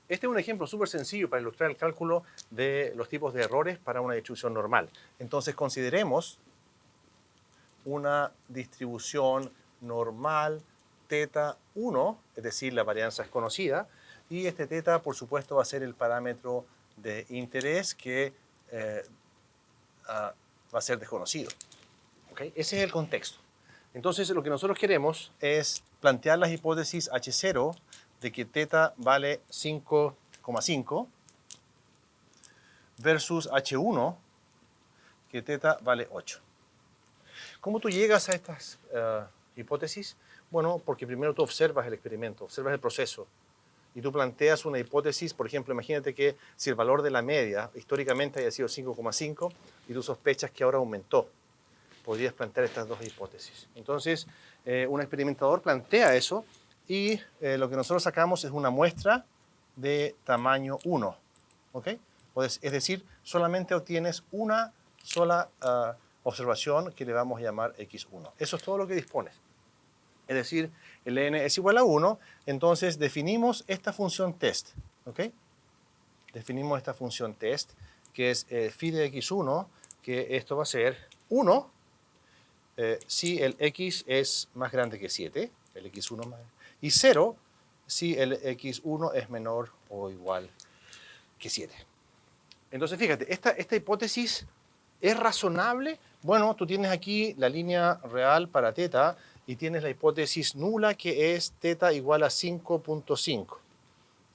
Este es un ejemplo súper sencillo para ilustrar el cálculo de los tipos de errores para una distribución normal. Entonces consideremos una distribución normal teta 1, es decir, la varianza es conocida, y este teta, por supuesto, va a ser el parámetro de interés que va a ser desconocido. ¿Okay? Ese es el contexto. Entonces, lo que nosotros queremos es plantear las hipótesis H0 de que teta vale 5,5 versus H1, que teta vale 8. ¿Cómo tú llegas a estas hipótesis? Bueno, porque primero tú observas el experimento, observas el proceso, y tú planteas una hipótesis. Por ejemplo, imagínate que si el valor de la media históricamente haya sido 5,5 y tú sospechas que ahora aumentó, podrías plantear estas dos hipótesis. Entonces, un experimentador plantea eso y lo que nosotros sacamos es una muestra de tamaño 1. ¿Ok? Es decir, solamente obtienes una sola observación que le vamos a llamar x1. Eso es todo lo que dispones. Es decir, el n es igual a 1, entonces definimos esta función test. ¿Ok? Definimos esta función test, que es phi de x1, que esto va a ser 1 si el x es más grande que 7, el x1 más, y 0 si el x1 es menor o igual que 7. Entonces, fíjate, esta hipótesis es razonable. Bueno, tú tienes aquí la línea real para teta y tienes la hipótesis nula, que es teta igual a 5,5.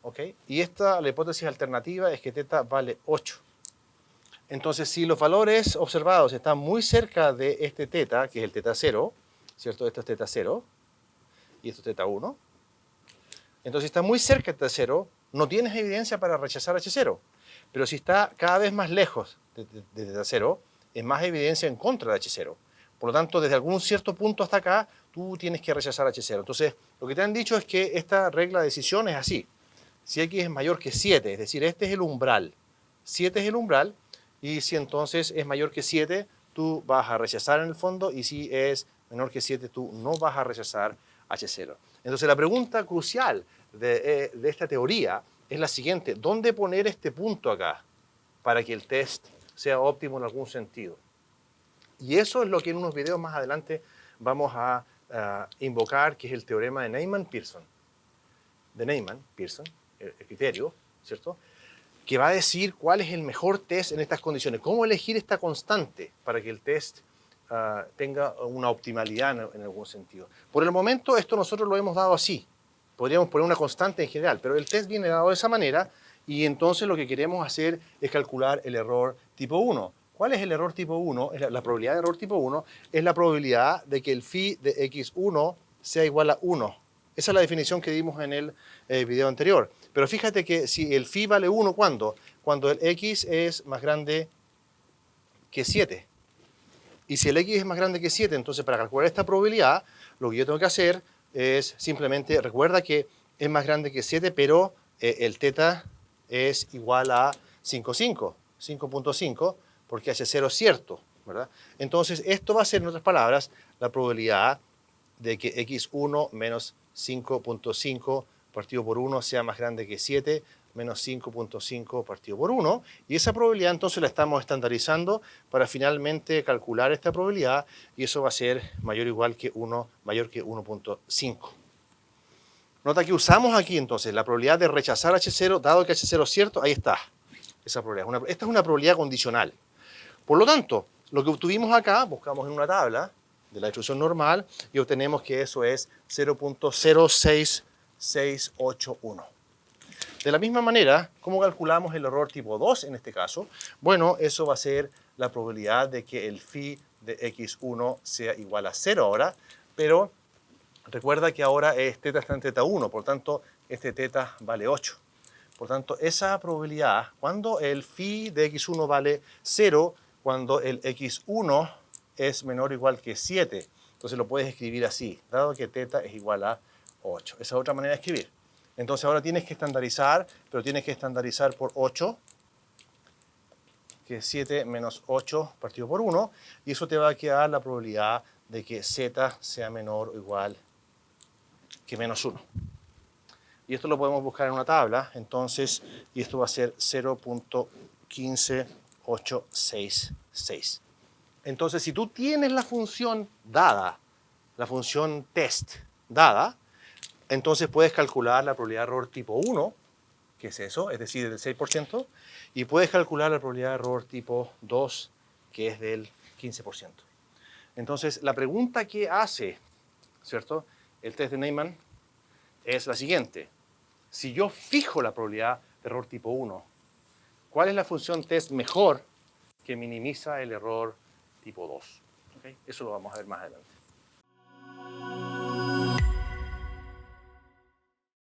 ¿Ok? Y la hipótesis alternativa es que teta vale 8. Entonces, si los valores observados están muy cerca de este teta, que es el teta 0, ¿cierto? Esto es teta 0 y esto es teta 1. Entonces, si está muy cerca de teta 0, no tienes evidencia para rechazar H0. Pero si está cada vez más lejos de teta 0, es más evidencia en contra de H0. Por lo tanto, desde algún cierto punto hasta acá, tú tienes que rechazar H0. Entonces, lo que te han dicho es que esta regla de decisión es así. Si X es mayor que 7, es decir, este es el umbral. 7 es el umbral, y si entonces es mayor que 7, tú vas a rechazar en el fondo, y si es menor que 7, tú no vas a rechazar H0. Entonces, la pregunta crucial de esta teoría es la siguiente: ¿dónde poner este punto acá para que el test sea óptimo en algún sentido? Y eso es lo que en unos videos más adelante vamos a invocar, que es el teorema de Neyman-Pearson. De Neyman-Pearson, el criterio, ¿cierto?, que va a decir cuál es el mejor test en estas condiciones. Cómo elegir esta constante para que el test tenga una optimalidad en algún sentido. Por el momento, esto nosotros lo hemos dado así. Podríamos poner una constante en general, pero el test viene dado de esa manera, y entonces lo que queremos hacer es calcular el error tipo 1. ¿Cuál es el error tipo 1? La probabilidad de error tipo 1 es la probabilidad de que el phi de x1 sea igual a 1. Esa es la definición que dimos en el video anterior. Pero fíjate que si el phi vale 1, ¿cuándo? Cuando el x es más grande que 7. Y si el x es más grande que 7, entonces para calcular esta probabilidad, lo que yo tengo que hacer es simplemente, recuerda que es más grande que 7, pero el teta es igual a 5,5, porque H0 es cierto, ¿verdad? Entonces, esto va a ser, en otras palabras, la probabilidad de que x1 menos 5,5 partido por 1 sea más grande que 7 menos 5,5 partido por 1. Y esa probabilidad entonces la estamos estandarizando para finalmente calcular esta probabilidad, y eso va a ser mayor o igual que 1, mayor que 1,5. Nota que usamos aquí entonces la probabilidad de rechazar H0, dado que H0 es cierto, ahí está, esa probabilidad. Esta es una probabilidad condicional. Por lo tanto, lo que obtuvimos acá, buscamos en una tabla de la distribución normal y obtenemos que eso es 0,06681. De la misma manera, ¿cómo calculamos el error tipo 2 en este caso? Bueno, eso va a ser la probabilidad de que el phi de x1 sea igual a 0 ahora, pero recuerda que ahora teta está en teta 1, por tanto, este teta vale 8. Por tanto, esa probabilidad, cuando el phi de x1 vale 0, cuando el x1 es menor o igual que 7, entonces lo puedes escribir así, dado que teta es igual a 8. Esa es otra manera de escribir. Entonces ahora tienes que estandarizar, pero tienes que estandarizar por 8, que es 7 menos 8 partido por 1, y eso te va a quedar la probabilidad de que z sea menor o igual que menos 1. Y esto lo podemos buscar en una tabla, entonces, y esto va a ser 0.15866. Entonces, si tú tienes la función dada, la función test dada, entonces puedes calcular la probabilidad de error tipo 1, que es eso, es decir, del 6%, y puedes calcular la probabilidad de error tipo 2, que es del 15%. Entonces, la pregunta que hace, ¿cierto?, el test de Neyman es la siguiente. Si yo fijo la probabilidad de error tipo 1, ¿cuál es la función test mejor que minimiza el error tipo 2? ¿Okay? Eso lo vamos a ver más adelante.